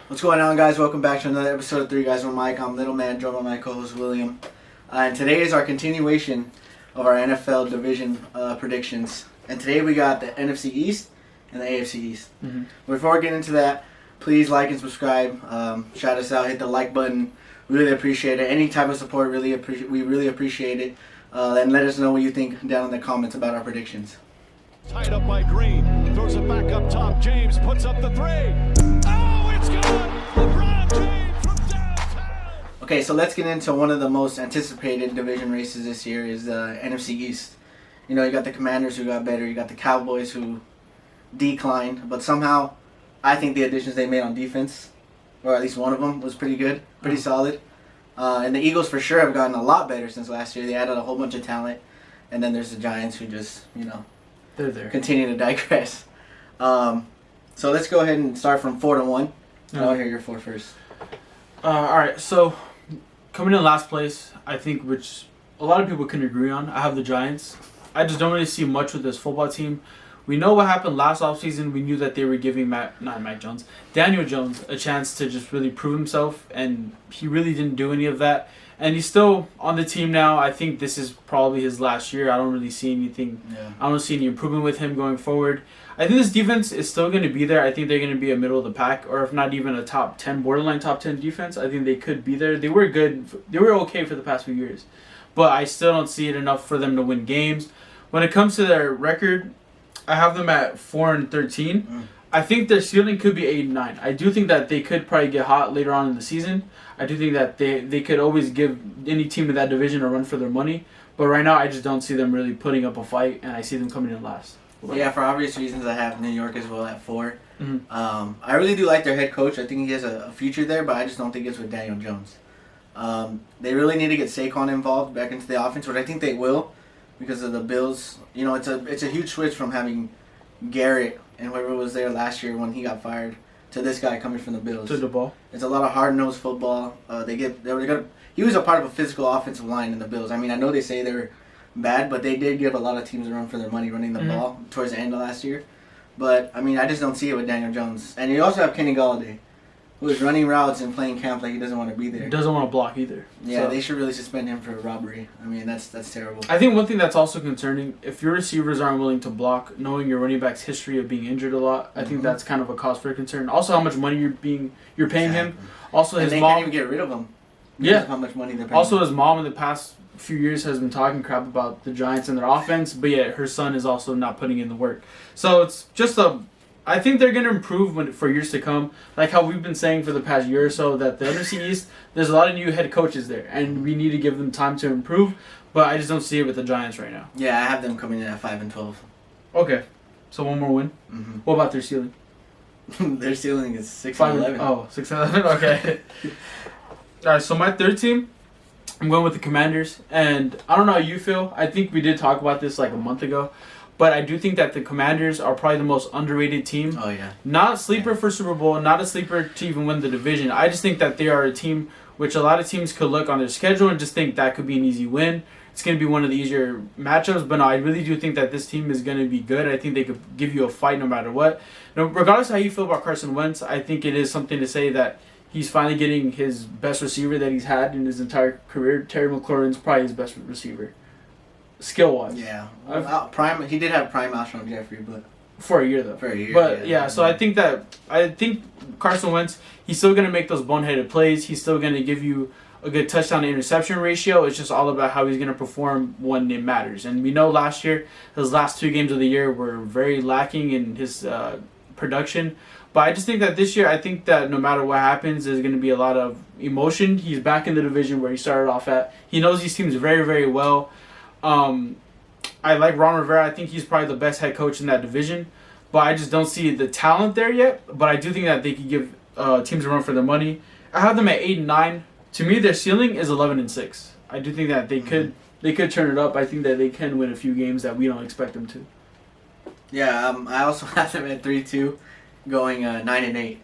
What's going on, guys? Welcome back to another episode of 3 Guys with Mike. I'm Little Man, joined by my co-host William. And today is our continuation of our NFL division predictions. And today we got the NFC East and the AFC East. Before we get into that, please like and subscribe. Shout us out. Hit the like button. We really appreciate it. Any type of support, we really appreciate it. And let us know what you think down in the comments about our predictions. Tied up by Green, throws it back up top. James puts up the three. Oh, it's good! LeBron James from downtown. Okay, so let's get into one of the most anticipated division races this year is the NFC East. You know, you got the Commanders who got better, you got the Cowboys who declined, but somehow I think the additions they made on defense, or at least one of them, was pretty good, pretty solid. And the Eagles for sure have gotten a lot better since last year. They added a whole bunch of talent, and then there's the Giants who just, They're there. continue to digress. So let's go ahead and start from 4-1. I want to hear your 4 first. All right, so coming in last place, I think, which a lot of people can agree on, I have the Giants. I just don't really see much with this football team. We know what happened last offseason. We knew that they were giving Daniel Jones a chance to just really prove himself, and he really didn't do any of that. And he's still on the team now. I think this is probably his last year. I don't really see anything. Yeah. I don't see any improvement with him going forward. I think this defense is still going to be there. I think they're going to be a middle of the pack, or if not even a top 10, borderline top 10 defense. I think they could be there. They were good. They were okay for the past few years. But I still don't see it enough for them to win games. When it comes to their record, I have them at 4-13. I think their ceiling could be 8-9. I do think that they could probably get hot later on in the season. I do think that they could always give any team in that division a run for their money. But right now, I just don't see them really putting up a fight, and I see them coming in last. Yeah, for obvious reasons, I have New York as well at 4. I really do like their head coach. I think he has a future there, but I just don't think it's with Daniel Jones. They really need to get Saquon involved back into the offense, which I think they will because of the Bills. You know, it's a huge switch from having Garrett and whoever was there last year when he got fired to this guy coming from the Bills. To the ball. It's a lot of hard-nosed football. He was a part of a physical offensive line in the Bills. I mean, I know they say they're bad, but they did give a lot of teams a run for their money running the ball towards the end of last year. But, I mean, I just don't see it with Daniel Jones. And you also have Kenny Galladay, who is running routes and playing camp like he doesn't want to be there. He doesn't want to block either. Yeah, So they should really suspend him for robbery. I mean, that's terrible. I think one thing that's also concerning, if your receivers aren't willing to block, knowing your running back's history of being injured a lot, I think that's kind of a cause for concern. Also, how much money you're paying him. Also, And his they mom. can't even get rid of him. Yeah. Of how much money they're paying. Also, his mom in the past few years has been talking crap about the Giants and their offense, but yet her son is also not putting in the work. So it's just I think they're going to improve for years to come. Like how we've been saying for the past year or so, that the NFC East, there's a lot of new head coaches there, and we need to give them time to improve. But I just don't see it with the Giants right now. Yeah, I have them coming in at 5-12. Okay, so one more win. What about their ceiling? Their ceiling is 6-11. Oh, 6-11. Okay. All right. So my third team, I'm going with the Commanders, and I don't know how you feel. I think we did talk about this like a month ago, but I do think that the Commanders are probably the most underrated team. Oh, yeah. Not a sleeper for Super Bowl, not a sleeper to even win the division. I just think that they are a team which a lot of teams could look on their schedule and just think that could be an easy win. It's going to be one of the easier matchups, but no, I really do think that this team is going to be good. I think they could give you a fight no matter what. Now, regardless of how you feel about Carson Wentz, I think it is something to say that he's finally getting his best receiver that he's had in his entire career. Terry McLaurin's probably his best receiver, skill-wise. Yeah. He did have prime Alshon Jeffrey, but For a year, though. For a year, But, yeah. so I think Carson Wentz, he's still going to make those boneheaded plays. He's still going to give you a good touchdown to interception ratio. It's just all about how he's going to perform when it matters. And we know last year, his last 2 games of the year were very lacking in his production. But I just think that this year, I think that no matter what happens, there's going to be a lot of emotion. He's back in the division where he started off at. He knows these teams very, very well. I like Ron Rivera. I think he's probably the best head coach in that division. But I just don't see the talent there yet. But I do think that they could give teams a run for their money. I have them at 8-9. To me, their ceiling is 11-6. I do think that they could turn it up. I think that they can win a few games that we don't expect them to. yeah, I also have them at 3-2, going 9-8.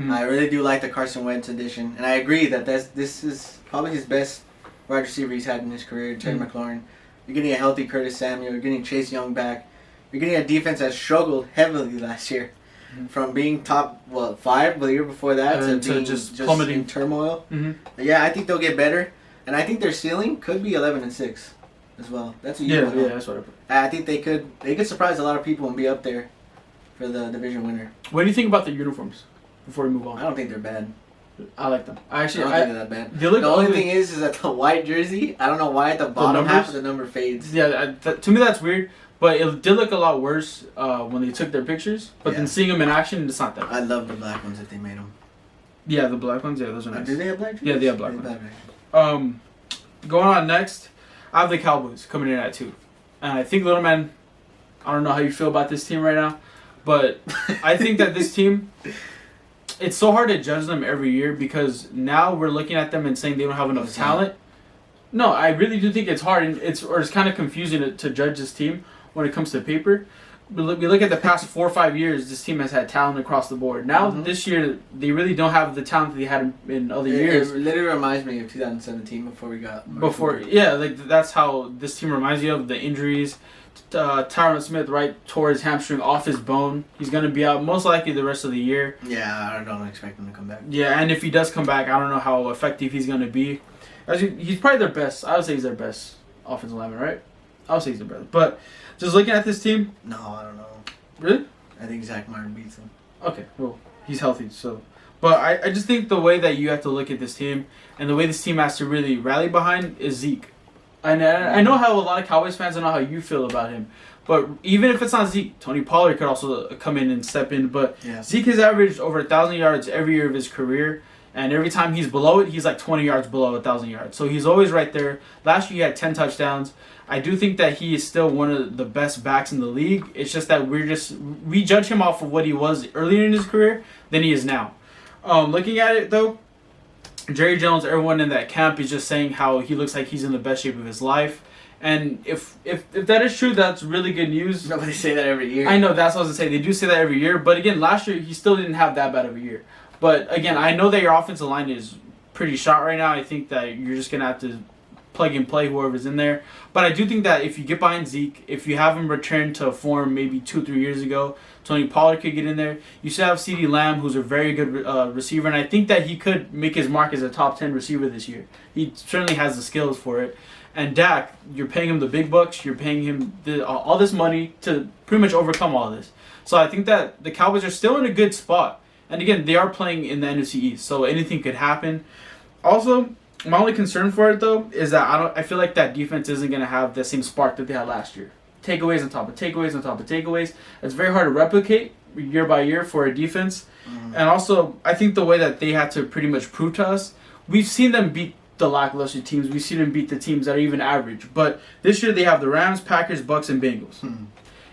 I really do like the Carson Wentz addition, and I agree that this is probably his best wide receiver he's had in his career, Terry McLaurin. You're getting a healthy Curtis Samuel. You're getting Chase Young back. You're getting a defense that struggled heavily last year from being top 5 the year before that to being just just plummeting. in turmoil. Mm-hmm. Yeah, I think they'll get better, and I think their ceiling could be 11-6 as well. That's what you Yeah, that's what I put. I think they could surprise a lot of people and be up there for the division winner. What do you think about the uniforms? Before we move I on, don't think they're bad. I like them. I I actually, don't think they're that bad. they look The only ugly. thing is that the white jersey, I don't know why at the bottom half of the number fades. Yeah, to me that's weird. But it did look a lot worse when they took their pictures. But then seeing them in action, it's not that bad. I love the black ones that they made them. Yeah, the black ones. Yeah, those are nice. Do they have black jerseys? Yeah, they have black ones. Going on next, I have the Cowboys coming in at 2. And I think, Little Man, I don't know how you feel about this team right now, but I think that this team, it's so hard to judge them every year because now we're looking at them and saying they don't have enough talent. No, I really do think it's hard, and it's kind of confusing to judge this team when it comes to paper. We look at the past 4 or 5 years, this team has had talent across the board. Now, this year, they really don't have the talent that they had in other years. It literally reminds me of 2017 before we got... Yeah, like that's how this team reminds you of the injuries. Tyron Smith, right, tore his hamstring off his bone. He's going to be out most likely the rest of the year. Yeah, I don't expect him to come back. Yeah, and if he does come back, I don't know how effective he's going to be. He's probably their best. I would say he's their best offensive lineman, right? I would say he's their best. But just looking at this team... No, I don't know. Really? I think Zach Martin beats him. Okay, well, he's healthy, so... But I just think the way that you have to look at this team and the way this team has to really rally behind is Zeke. And I know how a lot of Cowboys fans, I know how you feel about him. But even if it's not Zeke, Tony Pollard could also come in and step in. But Zeke has averaged over 1,000 yards every year of his career. And every time he's below it, he's like 20 yards below 1,000 yards. So he's always right there. Last year he had 10 touchdowns. I do think that he is still one of the best backs in the league. It's just that we judge him off of what he was earlier in his career than he is now. Looking at it though, Jerry Jones, everyone in that camp is just saying how he looks like he's in the best shape of his life. And if that is true, that's really good news. Nobody say that every year. I know, that's what I was going to say. They do say that every year. But again, last year he still didn't have that bad of a year. But again, I know that your offensive line is pretty shot right now. I think that you're just going to have to plug and play whoever's in there. But I do think that if you get behind Zeke, if you have him return to form maybe 2-3 years ago, Tony Pollard could get in there. You still have CeeDee Lamb, who's a very good receiver, and I think that he could make his mark as a top 10 receiver this year. He certainly has the skills for it. And Dak, you're paying him the big bucks. You're paying him all this money to pretty much overcome all of this. So I think that the Cowboys are still in a good spot. And again, they are playing in the NFC East, so anything could happen. Also, my only concern for it, though, is that I feel like that defense isn't going to have the same spark that they had last year. Takeaways on top of takeaways on top of takeaways. It's very hard to replicate year by year for a defense. Mm-hmm. And also, I think the way that they had to pretty much prove to us, we've seen them beat the lackluster teams. We've seen them beat the teams that are even average. But this year they have the Rams, Packers, Bucks, and Bengals. Mm-hmm.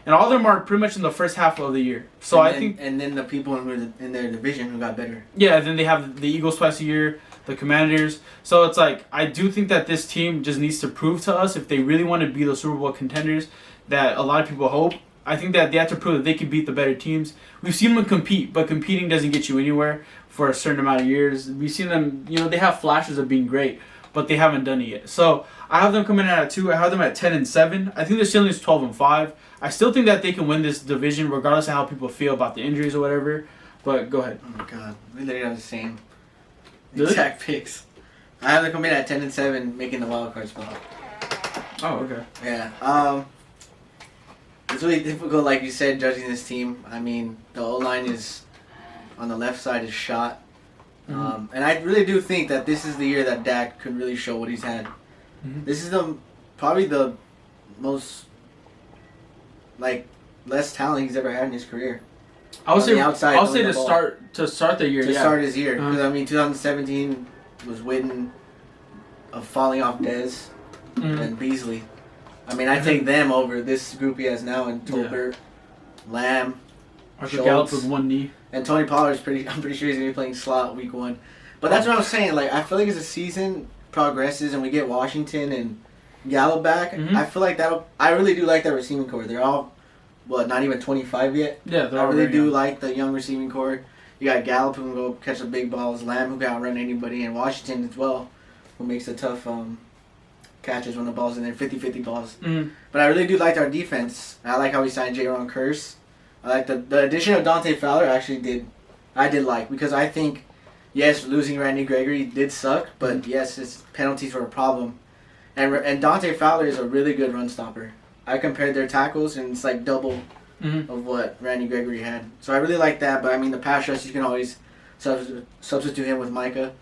And all of them are pretty much in the first half of the year. So and then the people in their division who got better. Yeah, then they have the Eagles twice a year, the Commanders. So it's like, I do think that this team just needs to prove to us, if they really want to be the Super Bowl contenders that a lot of people hope, I think that they have to prove that they can beat the better teams. We've seen them compete, but competing doesn't get you anywhere for a certain amount of years. We've seen them, they have flashes of being great, but they haven't done it yet. So I have them coming in at 2. I have them at 10-7. I think their ceiling is 12-5. I still think that they can win this division regardless of how people feel about the injuries or whatever. But go ahead. Oh my god, we literally have the same Really? exact picks. I have them coming in at 10-7, making the wild card spot. Oh, okay. Yeah. It's really difficult, like you said, judging this team. I mean, the O-line is on the left side is shot. Mm-hmm. And I really do think that this is the year that Dak could really show what he's had. Mm-hmm. This is probably the most less talent he's ever had in his career. I'll say to start the year. To start his year, because 2017 was Witten falling off Dez and Beasley. I mean, I take them over this group he has now, and Tolbert, Lamb, Arthur Gallup with one knee, and Tony Pollard's I'm pretty sure he's gonna be playing slot week 1. But that's what I was saying. Like, I feel like as the season progresses and we get Washington and Gallup back, I feel like I really do like that receiving core. They're all not even 25 yet. Yeah, I really do like the young receiving core. You got Gallup who can go catch the big balls, Lamb who can outrun anybody, and Washington as well, who makes the tough catches when the ball's in there, 50-50 balls. Mm-hmm. But I really do like our defense. I like how we signed Jaron Kearse. I like the addition of Dante Fowler. I did like, because I think, yes, losing Randy Gregory did suck, but yes, his penalties were a problem. And Dante Fowler is a really good run stopper. I compared their tackles, and it's like double of what Randy Gregory had. So I really like that. But I mean, the pass rush, you can always substitute him with Micah.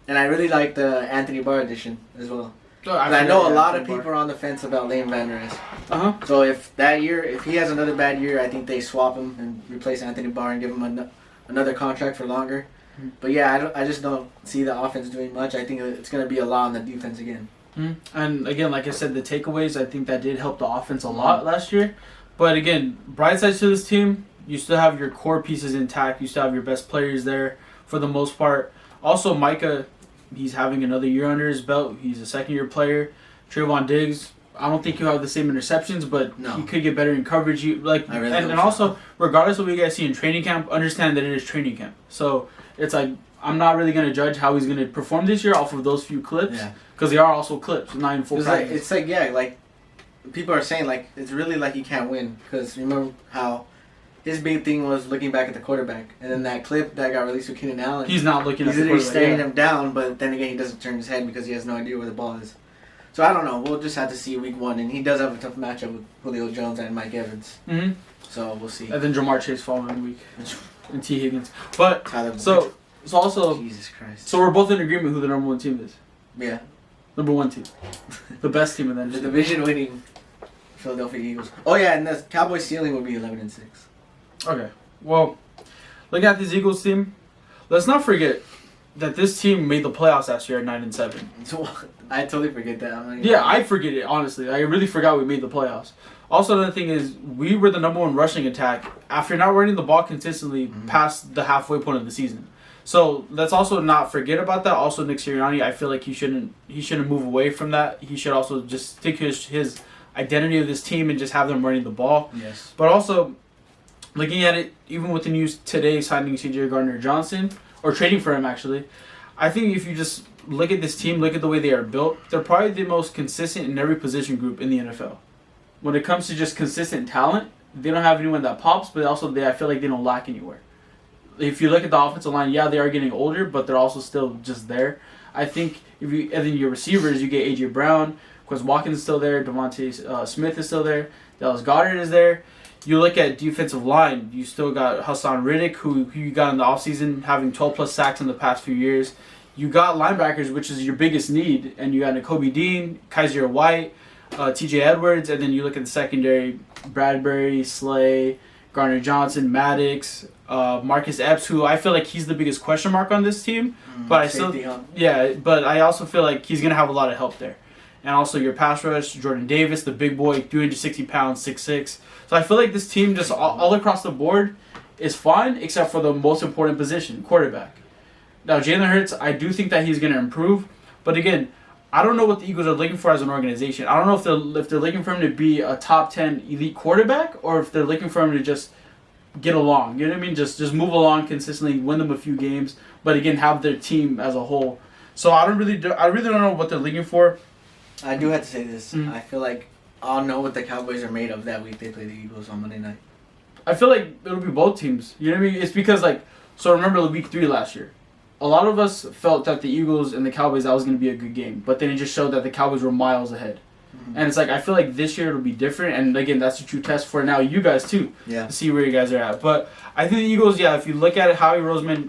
And I really like the Anthony Barr addition as well. I know a lot of people are on the fence about Liam Van Der Esch. So if he has another bad year, I think they swap him and replace Anthony Barr and give him another contract for longer. But yeah, I just don't see the offense doing much. I think it's going to be a lot on the defense again. And again, like I said, the takeaways, I think that did help the offense a lot last year. But again, bright sides to this team, you still have your core pieces intact. You still have your best players there for the most part. Also, Micah, he's having another year under his belt. He's a second-year player. Trayvon Diggs, I don't think he'll have the same interceptions, but he could get better in coverage. And also, regardless of what you guys see in training camp, understand that it is training camp. So it's like, I'm not really going to judge how he's going to perform this year off of those few clips. Because they are also clips, not even full practice. It's like people are saying, like, it's really like he can't win. Because remember how his big thing was looking back at the quarterback. And then that clip that got released with Keenan Allen. He's not looking at the quarterback. He's staring him down, but then again, he doesn't turn his head because he has no idea where the ball is. So I don't know. We'll just have to see week 1. And he does have a tough matchup with Julio Jones and Mike Evans. So we'll see. And then Jamar Chase following week. And T. Higgins. But, Tyler so also, Jesus Christ. So we're both in agreement who the number 1 team is. Yeah. Number 1 team. The best team in the NFC. The division-winning Philadelphia Eagles. Oh, yeah, and the Cowboys' ceiling would be 11-6. Okay. Well, looking at this Eagles team, let's not forget that this team made the playoffs last year at 9-7. So I totally forget that. I forget it, honestly. I really forgot we made the playoffs. Also, another thing is, we were the number 1 rushing attack after not running the ball consistently past the halfway point of the season. So let's also not forget about that. Also, Nick Sirianni, I feel like he shouldn't move away from that. He should also just stick to his identity of this team and just have them running the ball. Yes. But also, looking at it, even with the news today signing C.J. Gardner-Johnson, or trading for him actually, I think if you just look at this team, look at the way they are built, they're probably the most consistent in every position group in the NFL. When it comes to just consistent talent, they don't have anyone that pops, but also I feel like they don't lack anywhere. If you look at the offensive line, they are getting older, but they're also still just there. I think and then your receivers, you get A.J. Brown, Quez Watkins is still there, Devontae Smith is still there, Dallas Goedert is there. You look at defensive line, you still got Hassan Riddick, who you got in the offseason, having 12-plus sacks in the past few years. You got linebackers, which is your biggest need, and you got Nakobe Dean, Kaiser White, T.J. Edwards, and then you look at the secondary, Bradbury, Slay, Gardner-Johnson, Maddox, Marcus Epps, who I feel like he's the biggest question mark on this team. But but I also feel like he's going to have a lot of help there. And also your pass rush, Jordan Davis, the big boy, 360 pounds, 6'6". So I feel like this team just all across the board is fine, except for the most important position, quarterback. Now, Jalen Hurts, I do think that he's going to improve. But again, I don't know what the Eagles are looking for as an organization. I don't know if they're looking for him to be a top 10 elite quarterback, or if they're looking for him to just get along. You know what I mean? Just move along consistently, win them a few games, but again, have their team as a whole. So I really don't know what they're looking for. I do have to say this. I feel like I'll know what the Cowboys are made of that week they play the Eagles on Monday night. I feel like it'll be both teams. You know what I mean? It's because, so remember the week 3 last year. A lot of us felt that the Eagles and the Cowboys, that was going to be a good game. But then it just showed that the Cowboys were miles ahead. And it's I feel like this year it'll be different. And again, that's a true test for now you guys too. Yeah. To see where you guys are at. But I think the Eagles, if you look at it, Howie Roseman,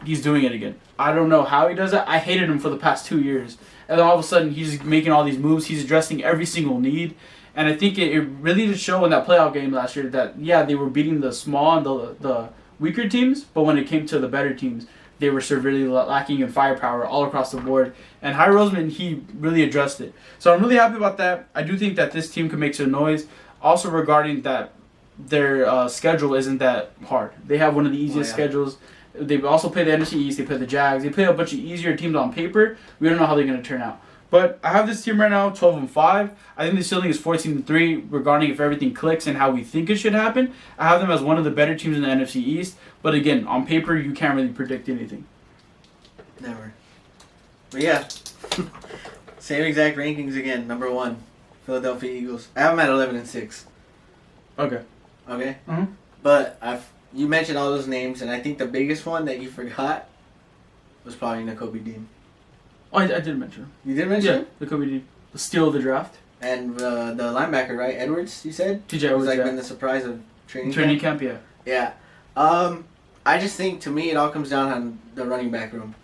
he's doing it again. I don't know how he does it. I hated him for the past 2 years. And then all of a sudden, he's making all these moves. He's addressing every single need. And I think it really did show in that playoff game last year that, they were beating the small and the weaker teams. But when it came to the better teams, they were severely lacking in firepower all across the board. And Howie Roseman, he really addressed it. So I'm really happy about that. I do think that this team can make some noise. Also regarding that their schedule isn't that hard. They have one of the easiest schedules. They also play the NFC East. They play the Jags. They play a bunch of easier teams on paper. We don't know how they're going to turn out. But I have this team right now, 12-5. I think the ceiling is 14-3 regarding if everything clicks and how we think it should happen. I have them as one of the better teams in the NFC East. But again, on paper, you can't really predict anything. Never. But same exact rankings again. Number 1, Philadelphia Eagles. I have them at 11-6. Okay. Okay? Mm-hmm. But you mentioned all those names, and I think the biggest one that you forgot was probably Nakobe Dean. Oh, I did mention him. You did mention Yeah, him? Nakobe Dean. The steal of the draft. And the linebacker, right? Edwards, you said? TJ It was Edwards, been the surprise of training camp, yeah. Yeah. I just think, to me, it all comes down on the running back room.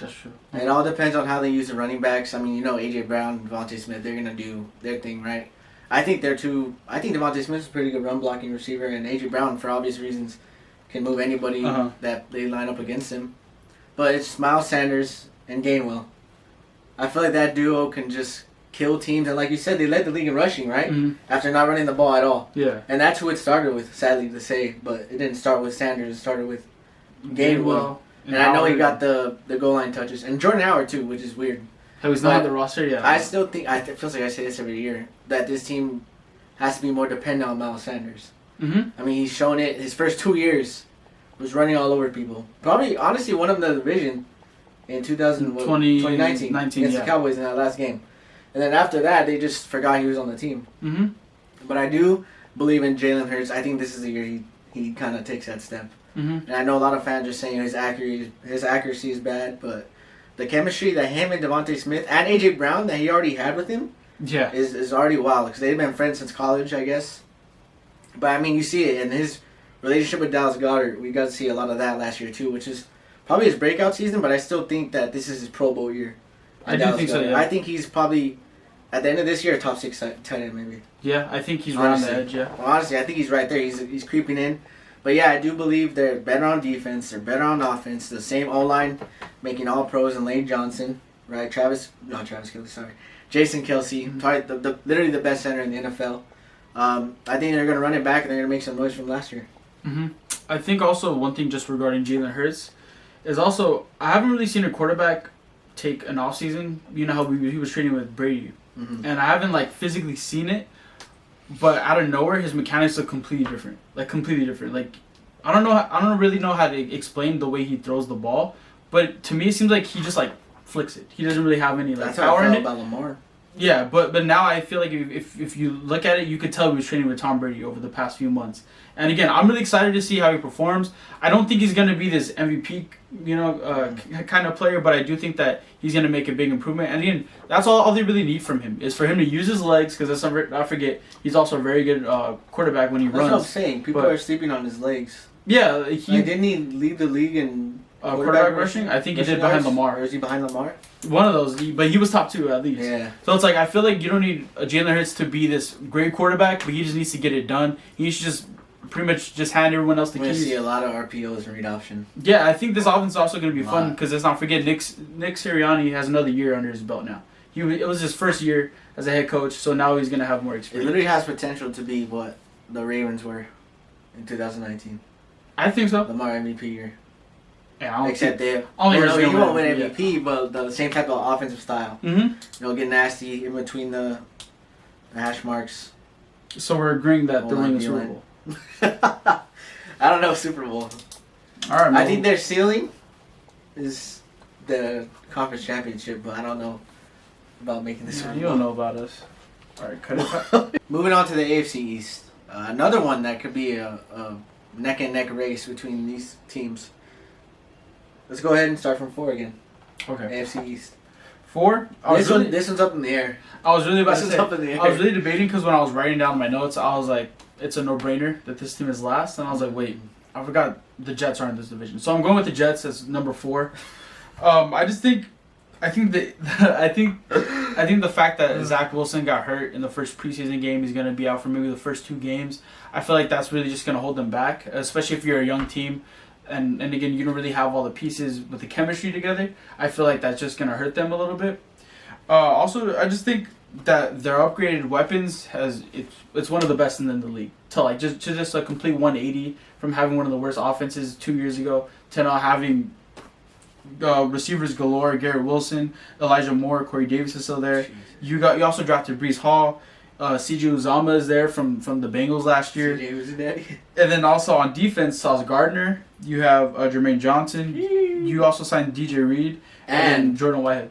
That's true. It all depends on how they use the running backs. I mean, A.J. Brown and Devontae Smith, they're going to do their thing, right? I think Devontae Smith's a pretty good run-blocking receiver, and A.J. Brown, for obvious reasons, can move anybody that they line up against him. But it's Miles Sanders and Gainwell. I feel like that duo can just kill teams. And like you said, they led the league in rushing, right? Mm-hmm. After not running the ball at all. Yeah. And that's who it started with, sadly to say. But it didn't start with Sanders. It started with Gainwell. And I know he got the goal line touches. And Jordan Howard, too, which is weird. How he's not on the roster? Yeah. I still think, it feels like I say this every year, that this team has to be more dependent on Miles Sanders. Mm-hmm. I mean, he's shown it. His first 2 years was running all over people. Probably, honestly, won him the division in 2019 against the Cowboys in that last game. And then after that, they just forgot he was on the team. Mm-hmm. But I do believe in Jalen Hurts. I think this is the year he kind of takes that step. Mm-hmm. And I know a lot of fans are saying his accuracy is bad, but the chemistry that him and Devontae Smith and A.J. Brown that he already had with him is already wild. Because they've been friends since college, I guess. But, I mean, you see it in his relationship with Dallas Goedert. We got to see a lot of that last year, too, which is probably his breakout season, but I still think that this is his Pro Bowl year. I do think so, yeah. I think he's probably, at the end of this year, a top 6 tight end, maybe. Yeah, I think he's right on the edge, yeah. Well, honestly, I think he's right there. He's creeping in. But, yeah, I do believe they're better on defense. They're better on offense. The same O-line, making all pros, and Lane Johnson, right? Jason Kelsey, probably literally the best center in the NFL. I think they're going to run it back, and they're going to make some noise from last year. Mm-hmm. I think also one thing just regarding Jalen Hurts is also, I haven't really seen a quarterback take an offseason. You know how he was training with Brady. Mm-hmm. And I haven't, physically seen it. But out of nowhere, his mechanics look completely different. I don't really know how to explain the way he throws the ball. But to me, it seems like he just, flicks it. He doesn't really have any, That's power how I in felt it. about Lamar. Yeah, but now I feel like if you look at it, you could tell he was training with Tom Brady over the past few months. And again, I'm really excited to see how he performs. I don't think he's going to be this MVP, kind of player, but I do think that he's going to make a big improvement. And again, that's all they really need from him is for him to use his legs, because I forget, he's also a very good quarterback when he runs. That's what I'm saying. People are sleeping on his legs. Yeah. Didn't he lead the league in quarterback rushing? I think he did behind Lamar. Or is he behind Lamar? One of those, but he was top 2 at least. Yeah. So it's I feel like you don't need Jalen Hurts to be this great quarterback, but he just needs to get it done. He should just pretty much just hand everyone else the keys. We're going to see a lot of RPOs and read option. Yeah, I think this offense is also going to be fun because let's not forget Nick Sirianni has another year under his belt now. It was his first year as a head coach, so now he's going to have more experience. It literally has potential to be what the Ravens were in 2019. I think so. Lamar MVP year. Yeah, Except they he won't win MVP, but the same type of offensive style. Mm-hmm. They'll get nasty in between the hash marks. So we're agreeing that they're winning the Super Bowl. I don't know Super Bowl. All right, I think their ceiling is the conference championship, but I don't know about making the Super Bowl. You don't know about us. All right, cut it. Moving on to the AFC East. Another one that could be a neck-and-neck race between these teams. Let's go ahead and start from 4 again. Okay. AFC East. 4? This one's up in the air. I was really about to say. Up in the air. I was really debating because when I was writing down my notes, I was like, it's a no-brainer that this team is last. And I was like, wait, I forgot the Jets are in this division. So I'm going with the Jets as number 4. I think the fact that Zach Wilson got hurt in the first preseason game, he's going to be out for maybe the first 2 games. I feel like that's really just going to hold them back, especially if you're a young team. And again, you don't really have all the pieces with the chemistry together. I feel like that's just going to hurt them a little bit. Also, I just think that their upgraded weapons it's one of the best in the league. To just a complete 180 from having one of the worst offenses 2 years ago to now having receivers galore. Garrett Wilson, Elijah Moore, Corey Davis is still there. You also drafted Breece Hall. C.J. Uzomah is there from the Bengals last year. And then also on defense, Sauce Gardner. You have Jermaine Johnson. You also signed DJ Reed and Jordan Whitehead.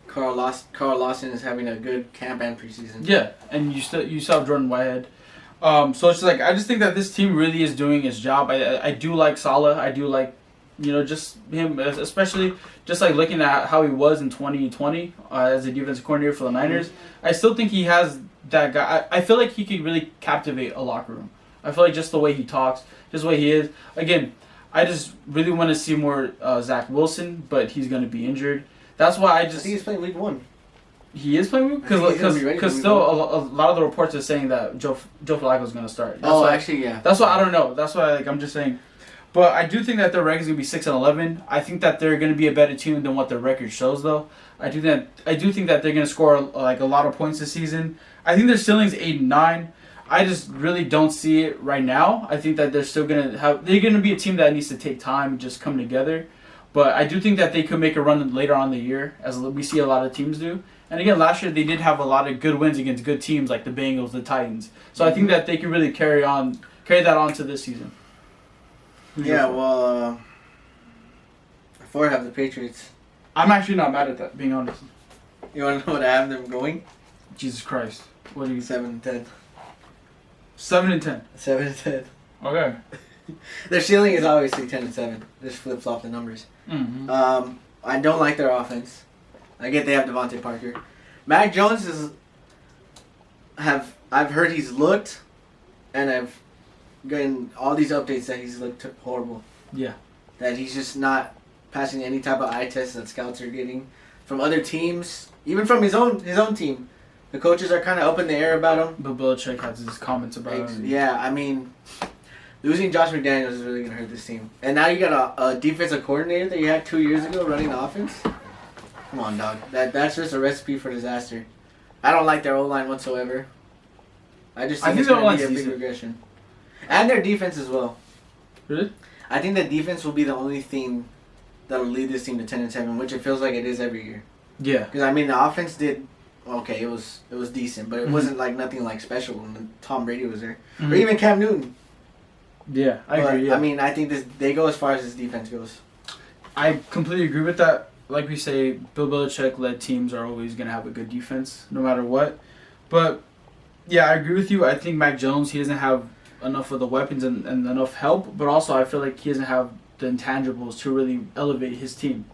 Carl Lawson is having a good camp and preseason. Yeah, and you still have Jordan Whitehead. So it's like I just think that this team really is doing its job. I do like Salah. I do like, just him, especially just like looking at how he was in 2020 as a defensive coordinator for the Niners. I still think he has that guy. I feel like he could really captivate a locker room. I feel like just the way he talks, just the way he is. Again, I just really want to see more Zach Wilson, but he's going to be injured. That's why I think he's playing week 1. He is playing because still a lot of the reports are saying that Joe Flacco is going to start. Actually, yeah. That's why I don't know. That's why I'm just saying. But I do think that their record is going to be 6-11. I think that they're going to be a better team than what their record shows, though. I do think that they're going to score like a lot of points this season. I think their ceiling's 8-9. I just really don't see it right now. I think that they're still going to have. They're going to be a team that needs to take time and just come together. But I do think that they could make a run later on in the year, as we see a lot of teams do. And again, last year they did have a lot of good wins against good teams like the Bengals, the Titans. So I think that they can really carry that on to this season. Well, before I have the Patriots. I'm actually not mad at that, being honest. You want to know what I have them going? Jesus Christ. What do you 7-10. 7-10. 7-10. Okay. Their ceiling is obviously 10-7. Just flips off the numbers. Mm-hmm. I don't like their offense. I get they have Devontae Parker. Mac Jones I've heard he's looked, and I've gotten all these updates that he's looked horrible. Yeah. That he's just not passing any type of eye test that scouts are getting from other teams, even from his own team. The coaches are kind of up in the air about him. But Belichick has his comments about him. Yeah, I mean, losing Josh McDaniels is really going to hurt this team. And now you got a defensive coordinator that you had 2 years ago running the offense. Come on, dog. That's just a recipe for disaster. I don't like their O-line whatsoever. I think it's going to be a big regression. And their defense as well. Really? I think the defense will be the only thing that will lead this team to 10-7, which it feels like it is every year. Yeah. Because, I mean, the offense did... Okay, it was decent, but it wasn't like nothing like special when Tom Brady was there. Or even Cam Newton. Yeah, I agree. Yeah. I mean, I think they go as far as this defense goes. I completely agree with that. Like we say, Bill Belichick-led teams are always going to have a good defense, no matter what. But, yeah, I agree with you. I think Mac Jones, he doesn't have enough of the weapons and enough help, but also I feel like he doesn't have the intangibles to really elevate his team.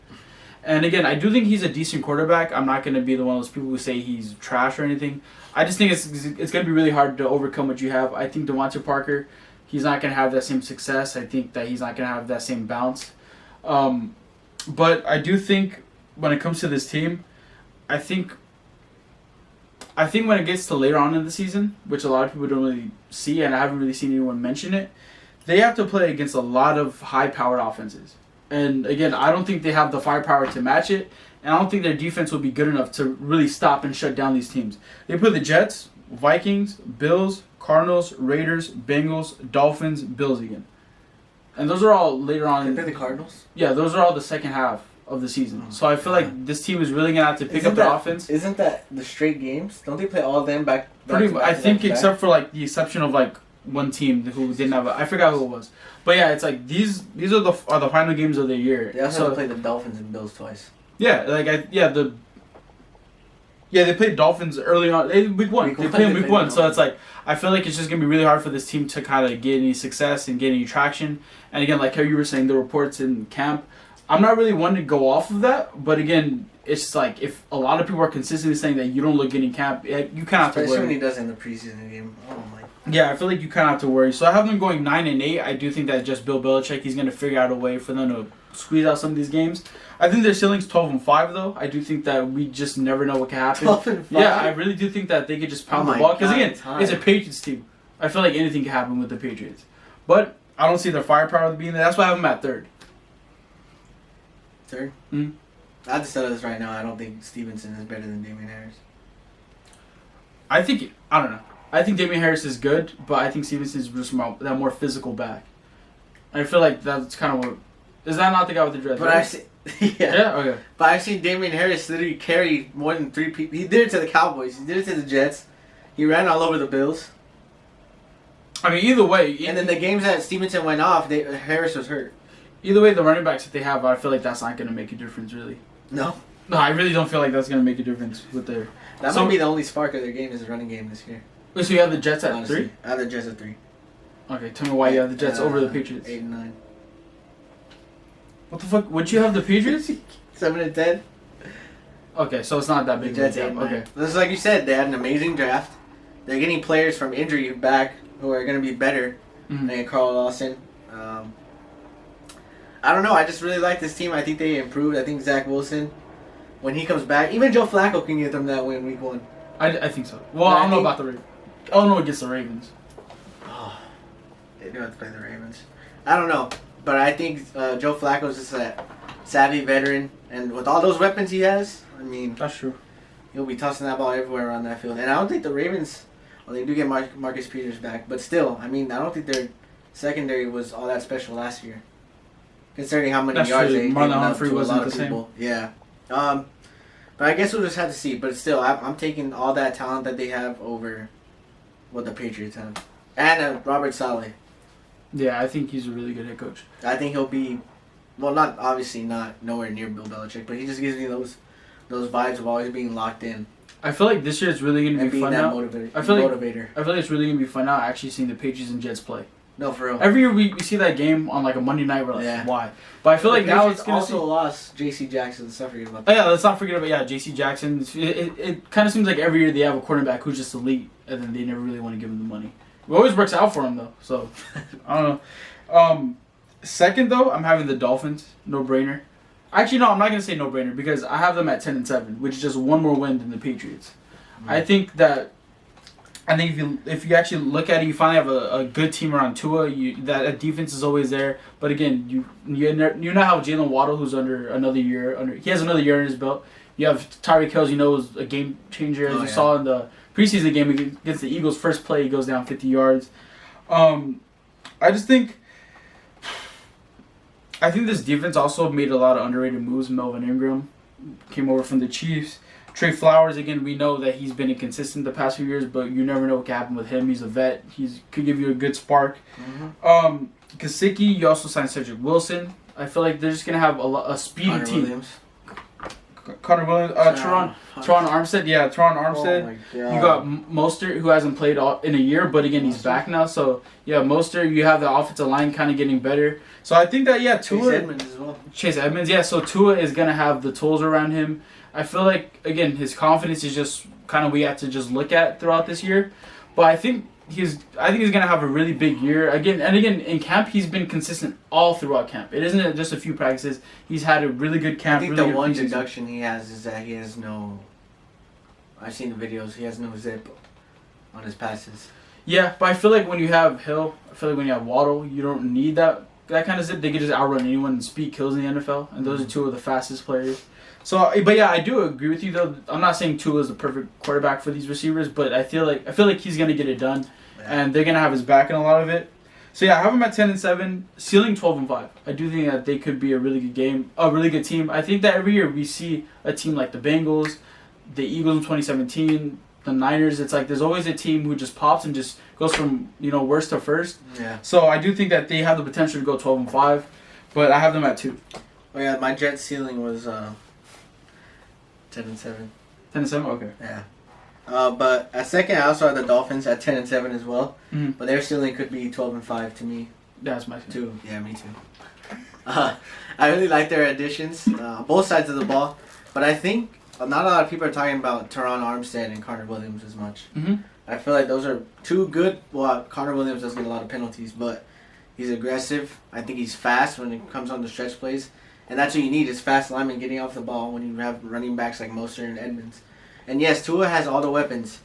And again, I do think he's a decent quarterback. I'm not going to be the one of those people who say he's trash or anything. I just think it's going to be really hard to overcome what you have. I think Devontae Parker, he's not going to have that same success. I think that he's not going to have that same bounce. But I do think when it comes to this team, I think when it gets to later on in the season, which a lot of people don't really see, and I haven't really seen anyone mention it, they have to play against a lot of high-powered offenses. And again, I don't think they have the firepower to match it, and I don't think their defense will be good enough to really stop and shut down these teams. They play the Jets, Vikings, Bills, Cardinals, Raiders, Bengals, Dolphins, Bills again. And those are all later on. They play the Cardinals? Yeah, those are all the second half of the season. So I feel like this team is really going to have to pick up their offense. Isn't that the straight games? Don't they play all of them back Pretty much, I think back? Except for like the exception of like one team who didn't have I forgot who it was. But yeah, it's like these are the final games of the year. They also have to play the Dolphins and Bills twice. Yeah, they played Dolphins early on. Week one. They played in week one. So it's like, I feel like it's just going to be really hard for this team to kind of get any success and get any traction. And again, like how you were saying, the reports in camp, I'm not really one to go off of that. But again, it's just like, if a lot of people are consistently saying that you don't look good in camp, you kind of have to worry. Especially when he does in the preseason game. Oh my. Yeah, I feel like you kind of have to worry. So I have them going 9-8. I do think that just Bill Belichick, he's going to figure out a way for them to squeeze out some of these games. I think their ceiling's 12-5 though. I do think that we just never know what can happen. 12-5? Yeah, I really do think that they could just pound the ball. Because again, it's a Patriots team. I feel like anything can happen with the Patriots. But I don't see their firepower being there. That's why I have them at third. Third? Mm-hmm. I'll just tell you this right now. I don't think Stevenson is better than Damian Harris. I don't know. I think Damian Harris is good, but I think Stevenson is just that more physical back. I feel like that's kind of what... Is that not the guy with the dreads? But right? I see... Yeah. Okay. But I've seen Damian Harris literally carry more than 3 people. He did it to the Cowboys. He did it to the Jets. He ran all over the Bills. I mean, either way... And then the games that Stevenson went off, Harris was hurt. Either way, the running backs that they have, I feel like that's not going to make a difference, really. No? No, I really don't feel like that's going to make a difference with their... That might be the only spark of their game is the running game this year. Wait, so you have the Jets at honestly. 3? I have the Jets at 3. Okay, tell me why you have the Jets over the Patriots. 8 and 9. What the fuck? Would you have the Patriots? 7 and 10. Okay, so it's not that big. The Jets 8 and 9. Okay. This is like you said. They had an amazing draft. They're getting players from injury back who are going to be better than Carl Lawson. I don't know. I just really like this team. I think they improved. I think Zach Wilson, when he comes back, even Joe Flacco can get them that win week 1. I think so. Well, I don't know about the Ravens. I don't know against the Ravens. Oh, they do have to play the Ravens. I don't know. But I think Joe Flacco's just a savvy veteran. And with all those weapons he has, I mean... That's true. He'll be tossing that ball everywhere around that field. And I don't think the Ravens... Well, they do get Marcus Peters back. But still, I mean, I don't think their secondary was all that special last year. Considering how many yards they gave up to a lot of people. Yeah. But I guess we'll just have to see. But still, I'm taking all that talent that they have over what the Patriots have. And Robert Saleh. Yeah, I think he's a really good head coach. I think he'll be... Well, not nowhere near Bill Belichick. But he just gives me those vibes of always being locked in. I feel like this year it's really going to be fun now. I feel like it's really going to be fun now actually seeing the Patriots and Jets play. No, for real. Every year we see that game on like a Monday night. We're like, why? But I feel like now it's going to also lost J.C. Jackson. Let's not forget about that. that. Oh, yeah, let's not forget about J.C. Jackson. It kind of seems like every year they have a quarterback who's just elite, and then they never really want to give him the money. It always works out for him though. So I don't know. Second though, I'm having the Dolphins. No brainer. Actually, no, I'm not going to say no brainer because I have them at 10-7, which is just one more win than the Patriots. Mm-hmm. I think if you actually look at it, you finally have a good team around Tua. That defense is always there. But again, you know how Jalen Waddle, who's under another year, he has another year in his belt. You have Tyreek Hill, who's a game changer, as you saw in the preseason game against the Eagles. First play, he goes down 50 yards. I think this defense also made a lot of underrated moves. Melvin Ingram came over from the Chiefs. Trey Flowers, again, we know that he's been inconsistent the past few years, but you never know what can happen with him. He's a vet. He could give you a good spark. Mm-hmm. Gesicki, you also signed Cedric Wilson. I feel like they're just going to have a speedy team. Connor Williams. Teron Armstead. Yeah, Teron Armstead. Oh my God. You got Mostert, who hasn't played in a year, but again, he's back now. So, yeah, Mostert, you have the offensive line kind of getting better. So, I think that, Tua... Chase Edmonds as well. Chase Edmonds, yeah. So, Tua is going to have the tools around him. I feel like, again, his confidence is just kind of we have to just look at throughout this year. But I think he's going to have a really big year. Again, in camp, he's been consistent all throughout camp. It isn't just a few practices. He's had a really good camp. I think really the one deduction he has is that he has no... I've seen the videos. He has no zip on his passes. Yeah, but I feel like when you have Hill, I feel like when you have Waddle, you don't need that kind of zip. They can just outrun anyone and speed kills in the NFL. And those are two of the fastest players. So, but yeah, I do agree with you though. I'm not saying Tua is the perfect quarterback for these receivers, but I feel like he's gonna get it done, and they're gonna have his back in a lot of it. So yeah, I have them at 10-7, ceiling 12-5. I do think that they could be a really good team. I think that every year we see a team like the Bengals, the Eagles in 2017, the Niners. It's like there's always a team who just pops and just goes from worst to first. Yeah. So I do think that they have the potential to go 12-5, but I have them at 2. Oh yeah, my Jets ceiling was 10-7. 10-7, okay. Yeah. But at second, I also have the Dolphins at 10-7 as well. Mm-hmm. But their ceiling could be 12-5 to me. That's my too. Yeah, me too. I really like their additions, both sides of the ball. But I think not a lot of people are talking about Teron Armstead and Connor Williams as much. Mm-hmm. I feel like those are two good. Well, Connor Williams does get a lot of penalties, but he's aggressive. I think he's fast when it comes on the stretch plays. And that's what you need is fast linemen getting off the ball when you have running backs like Mostert and Edmonds. And yes, Tua has all the weapons.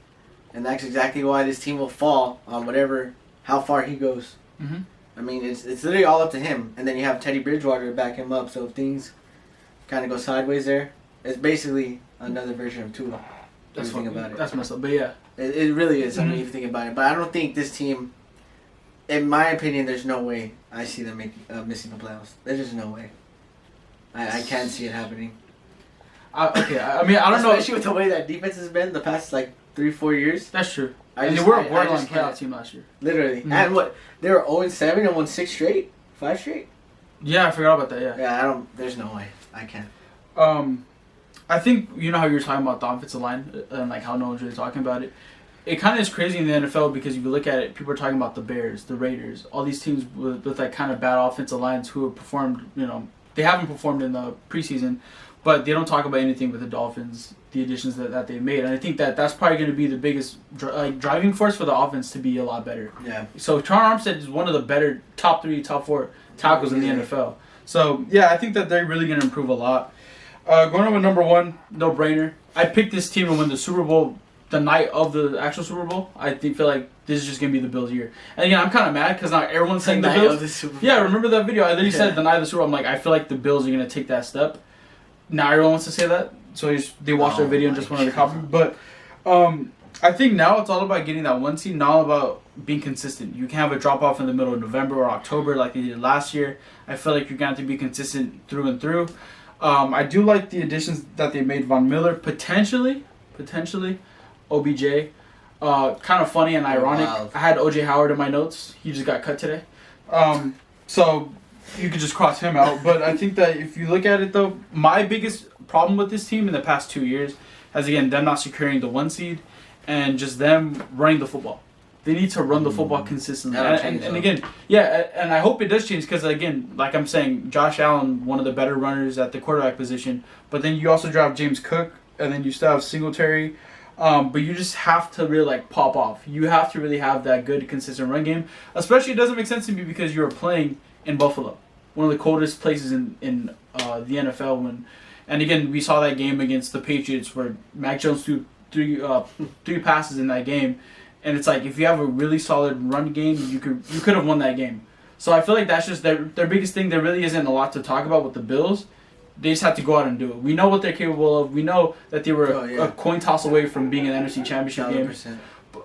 And that's exactly why this team will fall on how far he goes. Mm-hmm. I mean, it's literally all up to him. And then you have Teddy Bridgewater to back him up. So if things kind of go sideways there, it's basically another version of Tua. That's think about it. That's messed up, but yeah. It really is, mm-hmm. If you think about it. But I don't think this team, in my opinion, there's no way I see them missing the playoffs. There's just no way. I can't see it happening. Okay, I mean, I don't know. Especially with the way that defense has been the past, 3-4 years. That's true. They were a borderline playoff team last year. Literally. Mm-hmm. And what? They were 0-7 and won 6 straight? 5 straight? Yeah, I forgot about that, yeah. Yeah, there's no way. I can't. I think, how you were talking about the offensive line and, how no one's really talking about it. it kind of is crazy in the NFL because if you look at it, people are talking about the Bears, the Raiders, all these teams with like kind of bad offensive lines who have performed, they haven't performed in the preseason, but they don't talk about anything with the Dolphins, the additions that they've made. And I think that's probably going to be the biggest driving force for the offense to be a lot better. Yeah. So Terron Armstead is one of the better top 3, top 4 tackles in the NFL. So, yeah, I think that they're really going to improve a lot. Going on with number 1, no-brainer. I picked this team to win the Super Bowl the night of the actual Super Bowl. I feel like this is just going to be the Bills' year. And again, I'm kind of mad because now everyone's saying the Bills. Yeah, remember that video? I literally said the night of the Super Bowl. I'm like, I feel like the Bills are going to take that step. Now everyone wants to say that. So they watched their video and just wanted to copy. But I think now it's all about getting that 1 seed, not all about being consistent. You can have a drop-off in the middle of November or October like they did last year. I feel like you're going to have to be consistent through and through. I do like the additions that they made. Von Miller, potentially, OBJ. Kind of funny and ironic. Wow. I had OJ Howard in my notes. He just got cut today. So you could just cross him out. But I think that if you look at it, though, my biggest problem with this team in the past 2 years has, again, them not securing the 1 seed and just them running the football. They need to run the football consistently. And again, and I hope it does change because, again, like I'm saying, Josh Allen, one of the better runners at the quarterback position. But then you also draft James Cook, and then you still have Singletary. But you just have to really, pop off. You have to really have that good, consistent run game. Especially, it doesn't make sense to me because you were playing in Buffalo, one of the coldest places in the NFL. And again, we saw that game against the Patriots where Mac Jones threw three passes in that game. And it's like, if you have a really solid run game, you could have won that game. So I feel like that's just their biggest thing. There really isn't a lot to talk about with the Bills. They just have to go out and do it. We know what they're capable of. We know that they were a coin toss away from being an NFC Championship 100%. game,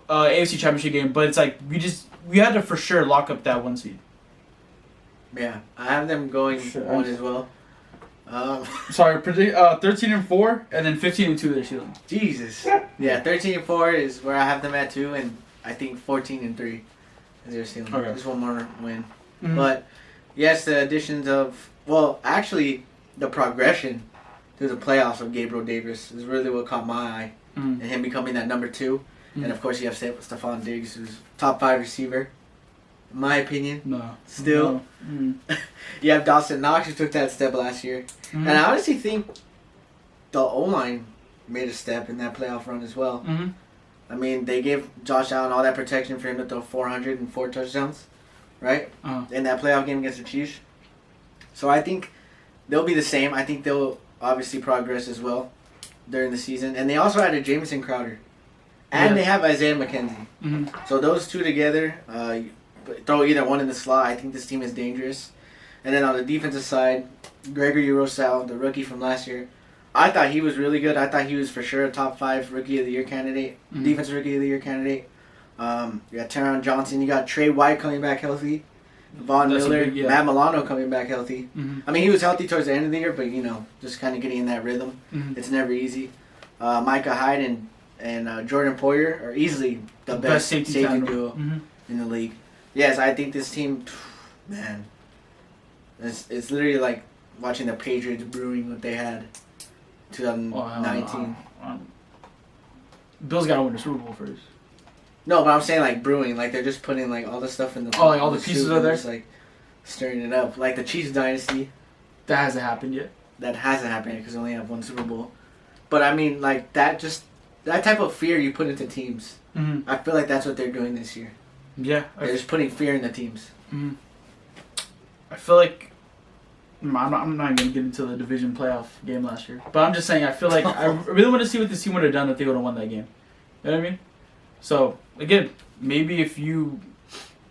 AFC Championship game. But it's like we had to for sure lock up that 1 seed. Yeah, I have them going 1 as well. Sorry, 13-4, and then 15-2 their ceiling. Jesus. Yeah, 13-4 is where I have them at 2, and I think 14-3 is their ceiling. Okay. Just one more win. Mm-hmm. But yes, the additions of the progression through the playoffs of Gabriel Davis is really what caught my eye, and him becoming that number 2. And of course, you have Stephon Diggs, who's top 5 receiver. In my opinion. No. Still. No. You have Dawson Knox, who took that step last year. Mm-hmm. And I honestly think the O-line made a step in that playoff run as well. Mm-hmm. I mean, they gave Josh Allen all that protection for him to throw 404 touchdowns, right? In that playoff game against the Chiefs. So I think they'll be the same. I think they'll obviously progress as well during the season. And they also added Jamison Crowder. And they have Isaiah McKenzie. Mm-hmm. So those two together, throw either one in the slot. I think this team is dangerous. And then on the defensive side, Gregory Rousseau, the rookie from last year, I thought he was really good. I thought he was for sure a top 5 Rookie of the Year candidate, Defensive Rookie of the Year candidate. You got Taron Johnson. You got Trey White coming back healthy. Von Miller, Matt Milano coming back healthy. Mm-hmm. I mean, he was healthy towards the end of the year, but, just kind of getting in that rhythm. Mm-hmm. It's never easy. Micah Hyde and Jordan Poyer are easily the best safety duo in the league. Yes, I think this team, man, it's literally like watching the Patriots brewing what they had 2019. Bills got to win the Super Bowl first. No, but I'm saying like brewing, like they're just putting like all the stuff in the like all the pieces are there, just like stirring it up, like the Chiefs dynasty. That hasn't happened yet. That hasn't happened because they only have 1 Super Bowl. But I mean, like that type of fear you put into teams. Mm-hmm. I feel like that's what they're doing this year. Yeah, they're just putting fear in the teams. Mm-hmm. I feel like I'm not going to get into the division playoff game last year, but I'm just saying I feel like I really want to see what this team would have done if they would have won that game. You know what I mean? So again, maybe if you're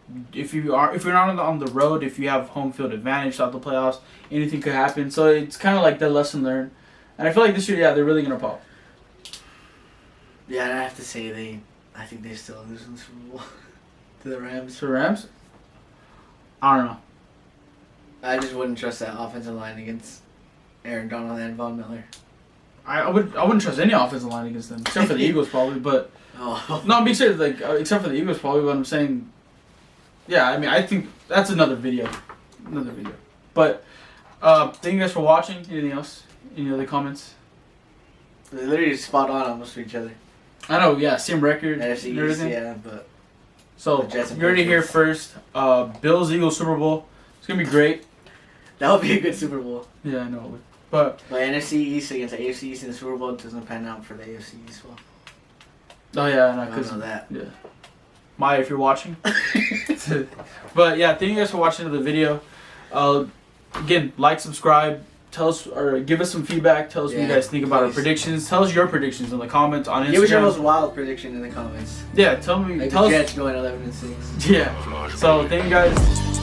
not on the road, if you have home field advantage throughout the playoffs, anything could happen. So it's kind of like the lesson learned, and I feel like this year, they're really gonna pop. Yeah, I have to say I think they still lose in the Super Bowl to the Rams. To the Rams? I don't know. I just wouldn't trust that offensive line against Aaron Donald and Von Miller. I wouldn't trust any offensive line against them, except for the Eagles probably. But no, I'm being serious. Like except for the Eagles probably. But I'm saying, yeah. I mean, I think that's another video. But thank you guys for watching. Anything else? Any other comments? They're literally spot on almost for each other. I know, yeah, same record. NFC and East, everything. yeah, but So The Jets and you already here Patriots. first. Bills Eagles Super Bowl. It's gonna be great. that would be a good Super Bowl. Yeah, I know. But But NFC East against the AFC East in the Super Bowl doesn't pan out for the AFC East. Well, oh yeah, I no, don't because know that. yeah, Maya, if you're watching. But yeah, thank you guys for watching the video. Again, like, subscribe. Tell us or give us some feedback. Tell us what you Yeah, guys think about our please. predictions. Tell us your predictions in the comments on Instagram. Give us your most wild prediction in the comments. Yeah, tell me. Like Tell the us. Jets going 11-6. Yeah. So thank you guys.